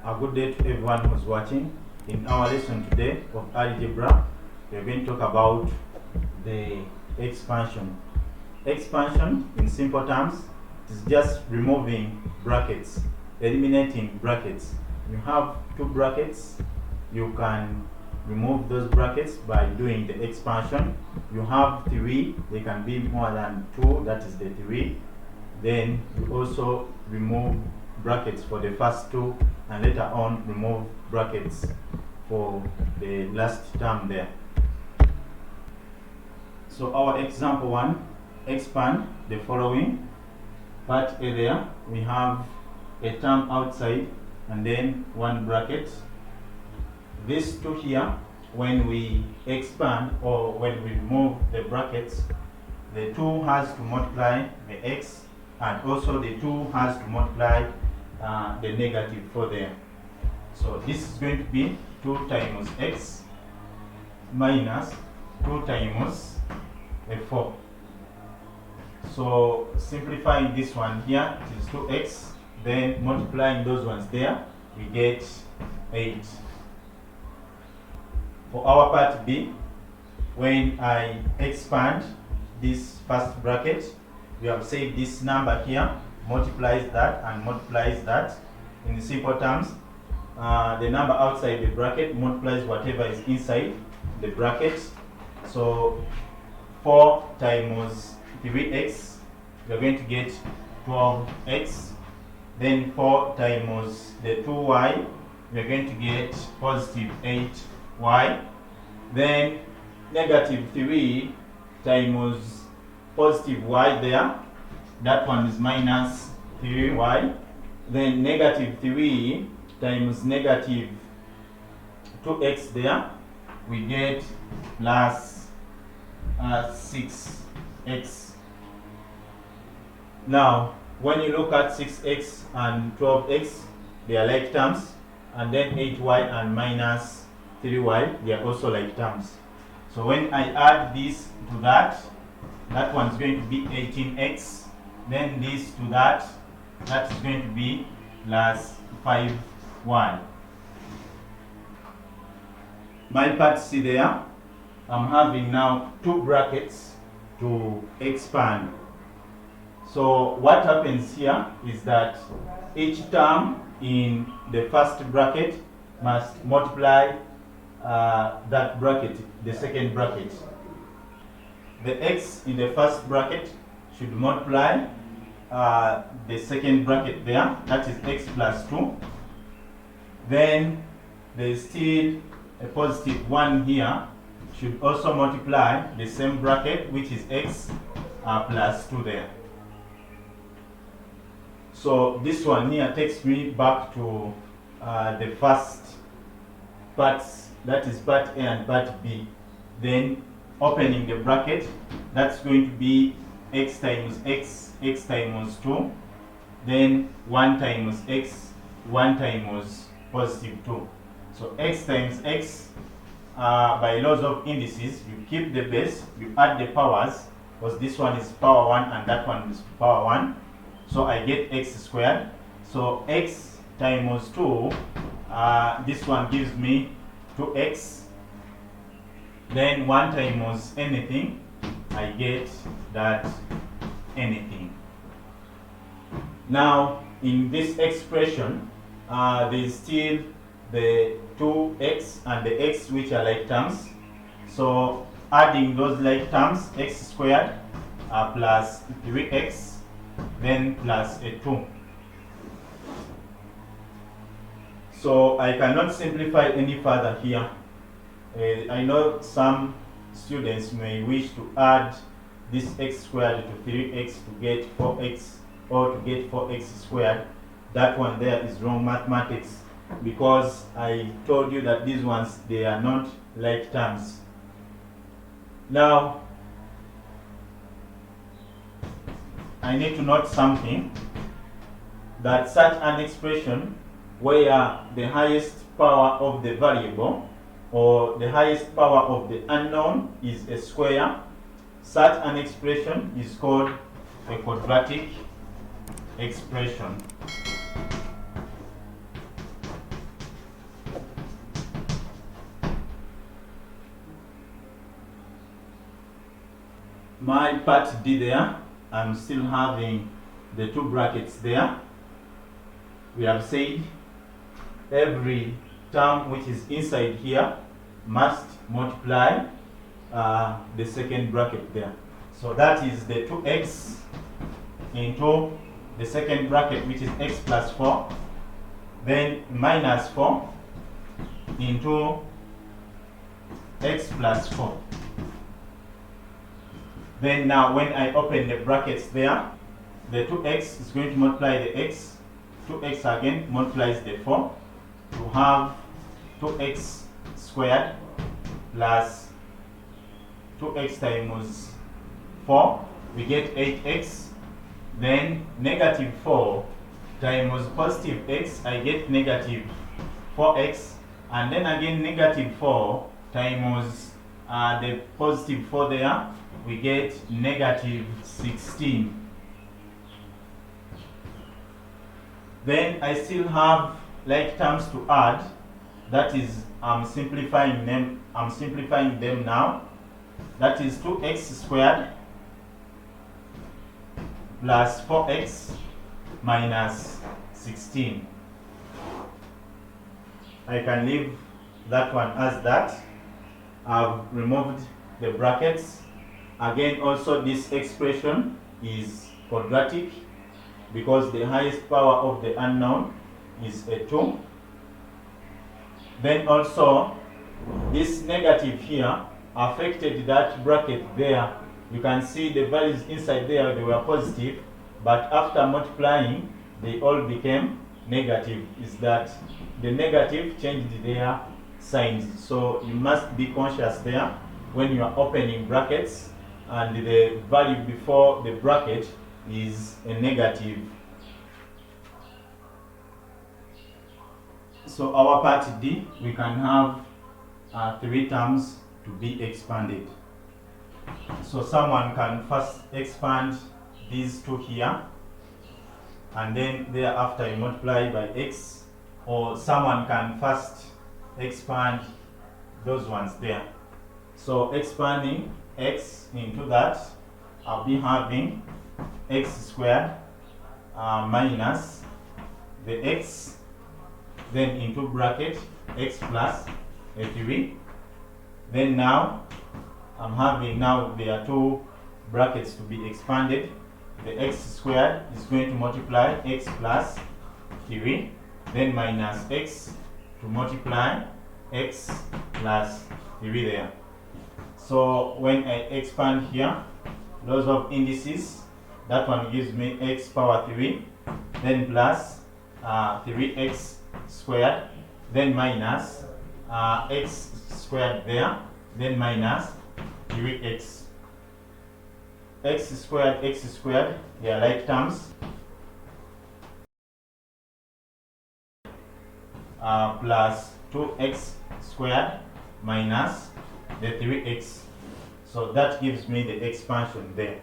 A good day to everyone who's watching. In our lesson today of algebra, we're going to talk about the expansion. Expansion, in simple terms, is just removing brackets, eliminating brackets. You have two brackets, you can remove those brackets by doing the expansion. You have three, they can be more than two, that is the three. Then you also remove brackets for the first two, and later on remove brackets for the last term there. So our example one, expand the following. Part A there, we have a term outside and then one bracket. These two here, when we expand or when we remove the brackets, the 2 has to multiply the x, and also the 2 has to multiply the negative 4 there. So this is going to be 2 times x minus 2 times a 4. So simplifying this one here, it is 2x, then multiplying those ones there, we get 8. For our part B, when I expand this first bracket, we have said this number here multiplies that and multiplies that. In simple terms, the number outside the bracket multiplies whatever is inside the bracket. So 4 times 3x, we are going to get 12x. Then 4 times the 2y, we are going to get positive 8y. Then negative 3 times positive y there, that one is minus 3y. Then negative 3 times negative 2x there, we get plus 6x. Now when you look at 6x and 12x, they are like terms, and then 8y and minus 3y, they are also like terms. So when I add this to that, that one is going to be 18x. Then this to that, that is going to be plus 5y. My part C there, I'm having now two brackets to expand. So what happens here is that each term in the first bracket must multiply that bracket, the second bracket. The x in the first bracket should multiply the second bracket there, that is x plus 2. Then there is still a positive 1 here, should also multiply the same bracket, which is x plus 2 there. So this one here takes me back to the first parts, that is part A and part B. Then opening the bracket, that's going to be x times x, x times 2, then 1 times x, 1 times positive 2. So x times x, by laws of indices, you keep the base, you add the powers, because this one is power 1 and that one is power 1. So I get x squared. So x times 2, this one gives me 2x. Then 1 times anything, I get that anything. Now in this expression, there is still the 2x and the x, which are like terms. So adding those like terms, x squared plus 3x, then plus a 2. So I cannot simplify any further here. I know some students may wish to add this x squared to 3x to get 4x, or to get 4x squared. That one there is wrong mathematics, because I told you that these ones, they are not like terms. Now I need to note something, that such an expression where the highest power of the variable or the highest power of the unknown is a square, such an expression is called a quadratic expression. my part D there, I'm still having the two brackets there. We have said every term which is inside here must multiply the second bracket there. So that is the 2x into the second bracket, which is x plus 4, then minus 4 into x plus 4. Then now when I open the brackets there, the 2x is going to multiply the x, 2x again multiplies the 4, to have 2x squared plus 2x times 4, we get 8x, then negative 4 times positive x, I get negative 4x, and then again negative 4 times the positive 4 there, we get negative 16. Then I still have like terms to add, that is I'm simplifying them now. That is 2x squared plus 4x minus 16. I can leave that one as that. I've removed the brackets. Again, also this expression is quadratic because the highest power of the unknown is a 2. Then also this negative here affected that bracket there. You can see the values inside there, they were positive, but after multiplying they all became negative. Is that the negative changed their signs. So you must be conscious there when you are opening brackets and the value before the bracket is a negative. So our part D, we can have 3 terms to be expanded. So someone can first expand these 2 here, and then thereafter you multiply by x, or someone can first expand those ones there. So expanding x into that, I'll be having x squared minus the x, then into bracket x plus a 3. Then now I'm having, now there are 2 brackets to be expanded. The x squared is going to multiply x plus 3, then minus x to multiply x plus 3 there. So when I expand here, laws of indices, that one gives me x power 3, then plus 3x squared, then minus x squared there, then minus 3x. X squared, they are like terms. Plus 2x squared minus the 3x. So that gives me the expansion there.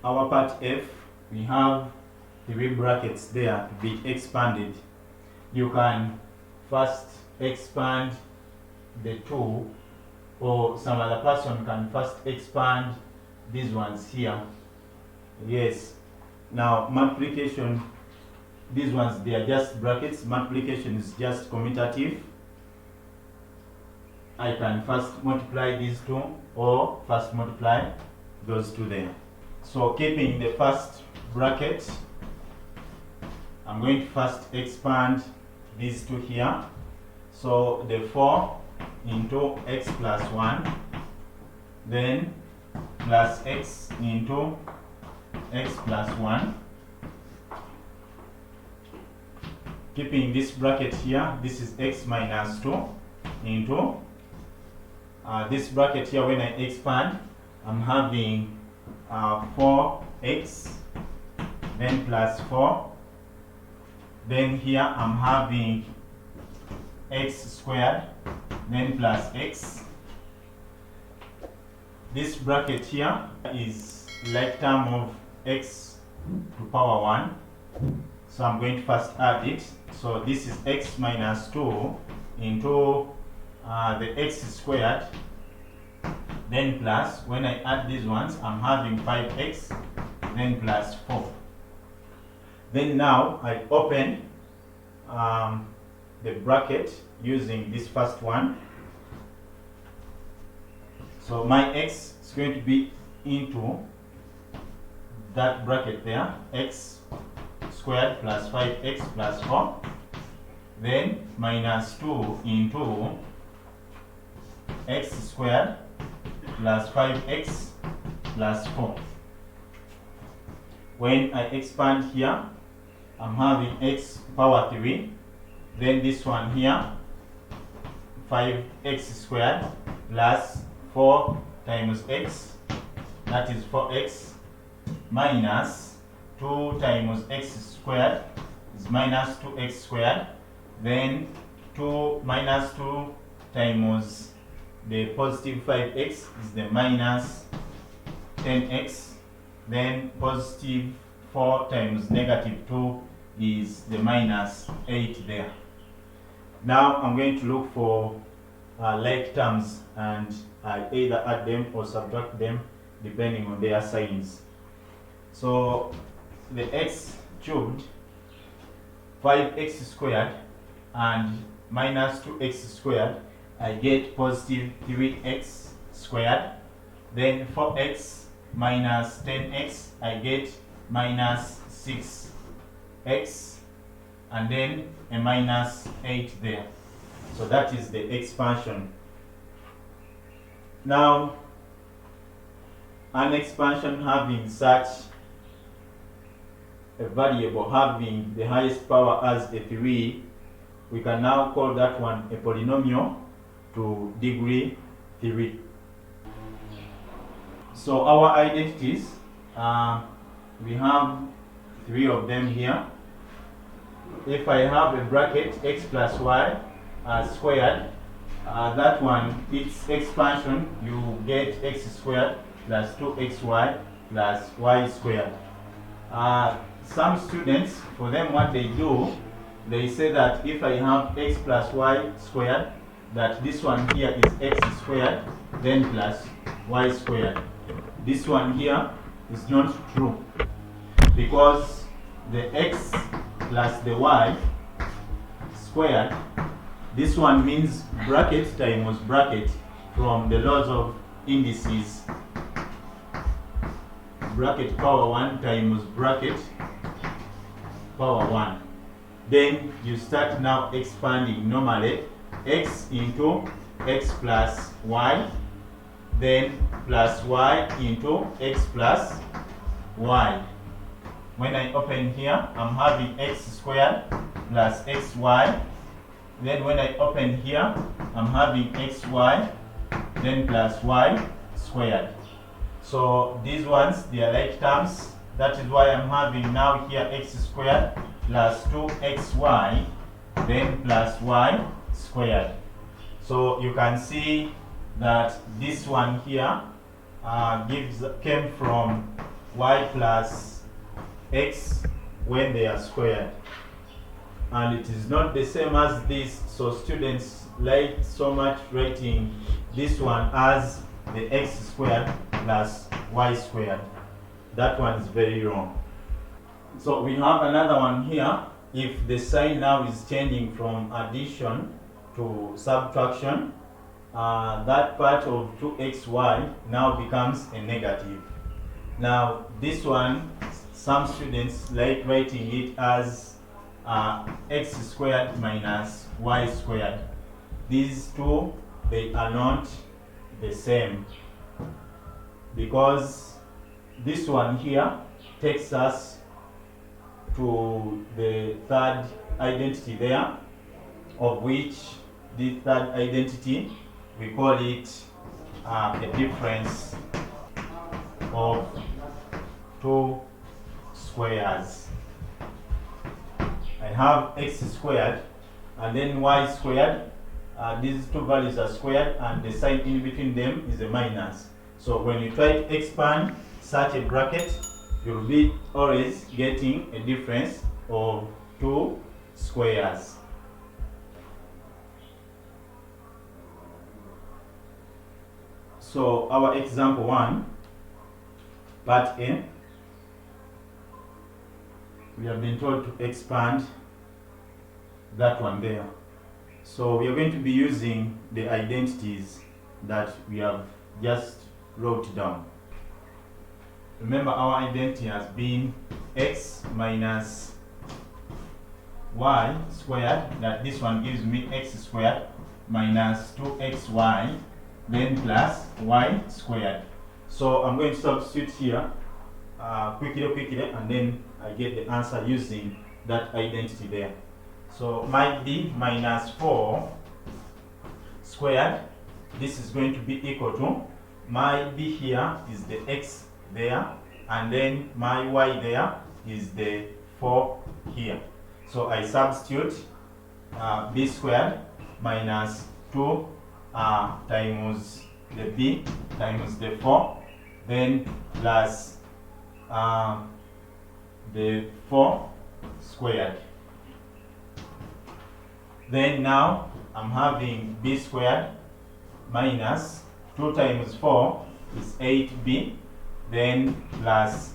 Our part F, we have 3 brackets there to be expanded. You can first expand the 2, or some other person can first expand these ones here. Yes. Now multiplication, these ones, they are just brackets. Multiplication is just commutative. I can first multiply these 2, or first multiply those 2 there. So keeping the first bracket, I'm going to first expand these 2 here. So the 4 into x plus 1, then plus x into x plus 1. Keeping this bracket here, this is x minus 2 into this bracket here. When I expand, I'm having 4x, then plus 4, then here I'm having x squared, then plus x. This bracket here is like term of x to power 1. So I'm going to first add it. So this is x minus 2 into the x squared, then plus, when I add these ones, I'm having 5x, then plus 4. Then now I open the bracket using this first one. So my x is going to be into that bracket there, x squared plus 5x plus 4, then minus 2 into x squared plus 5x plus 4. When I expand here, I'm having x power 3, then this one here, 5x squared plus 4 times x, that is 4x, minus 2 times x squared is minus 2x squared, then 2 minus 2 times the positive 5x is the minus 10x, then positive 4 times negative 2 is the minus 8 there. Now I'm going to look for like terms, and I either add them or subtract them depending on their signs. So the x cubed, 5x squared, and minus 2x squared, I get positive 3x squared. Then 4x minus 10x, I get minus 6x, and then a minus 8 there. So that is the expansion. Now, an expansion having such a variable having the highest power as a 3, we can now call that one a polynomial to degree 3. So our identities, we have 3 of them here. If I have a bracket x plus y squared, that one, its expansion, you get x squared plus 2xy plus y squared. Some students, for them what they do, they say that if I have x plus y squared, that this one here is x squared, then plus y squared. This one here is not true, because the x plus the y squared, this one means bracket times bracket from the laws of indices. Bracket power 1 times bracket power 1. Then you start now expanding normally x into x plus y, then plus y into x plus y. When I open here, I'm having x squared plus xy. Then when I open here, I'm having xy, then plus y squared. So these ones, they are like terms. That is why I'm having now here x squared plus 2xy, then plus y squared. So you can see that this one here came from y plus x when they are squared, and it is not the same as this. So students like so much writing this one as the x squared plus y squared. That one is very wrong. So we have another one here. If the sign now is changing from addition to subtraction, that part of 2xy now becomes a negative. Now this one, some students like writing it as x squared minus y squared. These two, they are not the same, because this one here takes us to the third identity there, of which the third identity, we call it a difference of two squares. I have x squared and then y squared. These two values are squared, and the sign in between them is a minus. So when you try to expand such a bracket, you'll be always getting a difference of two squares. So our example 1, part A, we have been told to expand that one there. So we are going to be using the identities that we have just wrote down. Remember, our identity has been x minus y squared, that this one gives me x squared minus 2xy, then plus y squared. So I'm going to substitute here quickly, and then I get the answer using that identity there. So my b minus 4 squared, this is going to be equal to, my b here is the x there, and then my y there is the 4 here. So I substitute b squared minus 2 times the b times the 4, then plus the 4 squared. Then now I'm having b squared minus 2 times 4 is 8b, then plus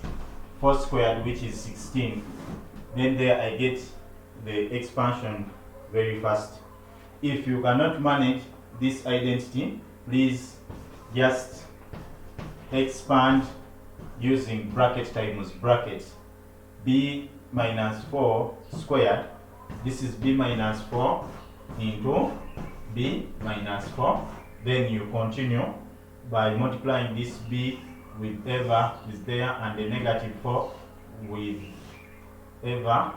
4 squared, which is 16. Then there I get the expansion very fast. If you cannot manage this identity, please just expand using bracket times bracket. B minus 4 squared, this is b minus 4 into b minus 4. Then you continue by multiplying this b with ever is there, and the negative 4 with ever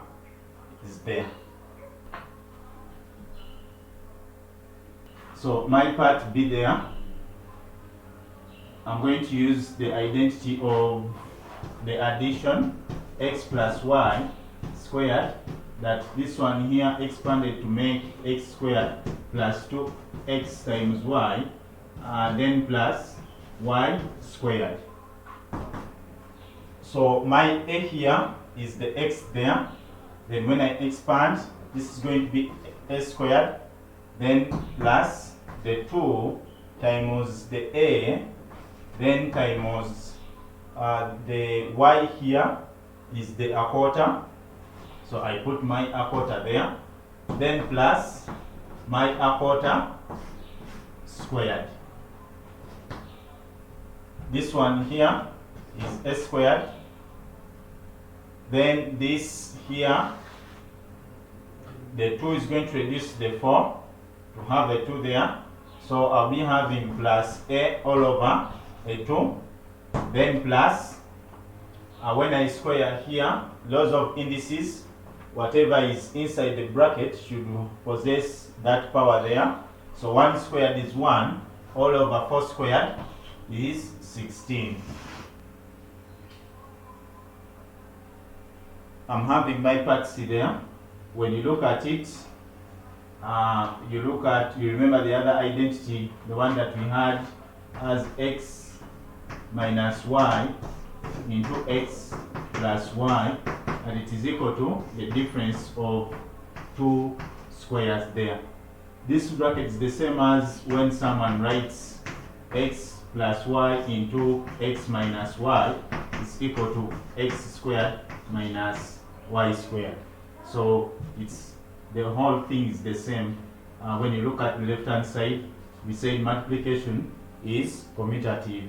is there. So my part b there, I'm going to use the identity of the addition x plus y squared, that this one here expanded to make x squared plus 2x times y, then plus y squared. So my a here is the x there. Then when I expand, this is going to be a squared, then plus the 2 times the a, then times the y here is the a quarter. So I put my a quarter there, then plus my a quarter squared. This one here is a squared. Then this here, the 2 is going to reduce the 4 to have a 2 there. So I'll be having plus a all over a 2. Then plus, when I square here, laws of indices, whatever is inside the bracket should possess that power there. So 1 squared is 1, all over 4 squared is 16. I'm having my part C there. When you look at it, you remember the other identity, the one that we had as x minus y into x plus y, and it is equal to the difference of 2 squares there. This bracket is the same as when someone writes x plus y into x minus y is equal to x squared minus y squared. So it's the whole thing is the same. When you look at the left hand side, we say multiplication is commutative.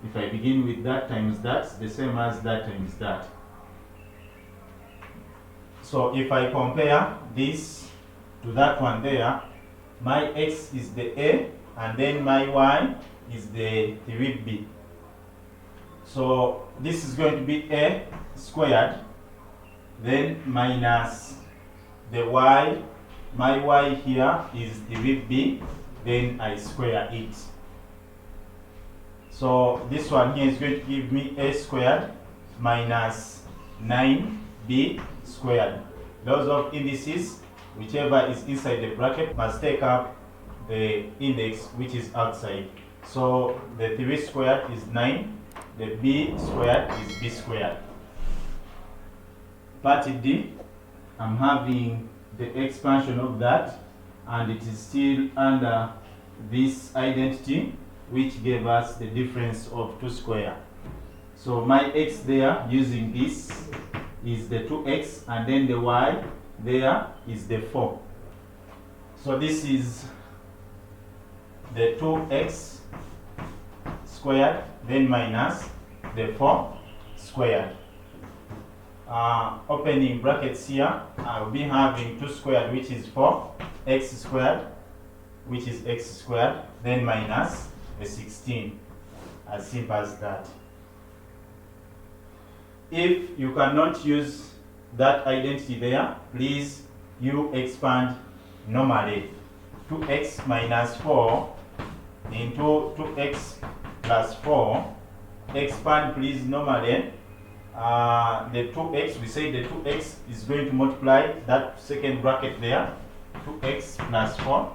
If I begin with that times that, the same as that times that. So if I compare this to that one there, my x is the a, and then my y is the 3b. So this is going to be a squared, then minus the y, my y here is 3b, then I square it. So this one here is going to give me a squared minus 9b squared. Laws of indices, whichever is inside the bracket must take up the index which is outside. So the 3 squared is 9, the b squared is b squared. Part D, I'm having the expansion of that, and it is still under this identity. which gave us the difference of 2 square. So my x there using this is the 2x, and then the y there is the 4. So this is the 2x squared, then minus the 4 squared. Opening brackets here, I'll be having 2 squared, which is 4, x squared, which is x squared, then minus the 16. As simple as that. If you cannot use that identity there, please you expand normally. 2x minus 4 into 2x plus 4. Expand please normally. The 2x, we say the 2x is going to multiply that second bracket there, 2x plus 4.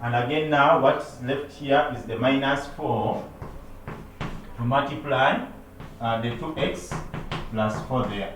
And again now what's left here is the minus 4 to multiply the 2x plus 4 there.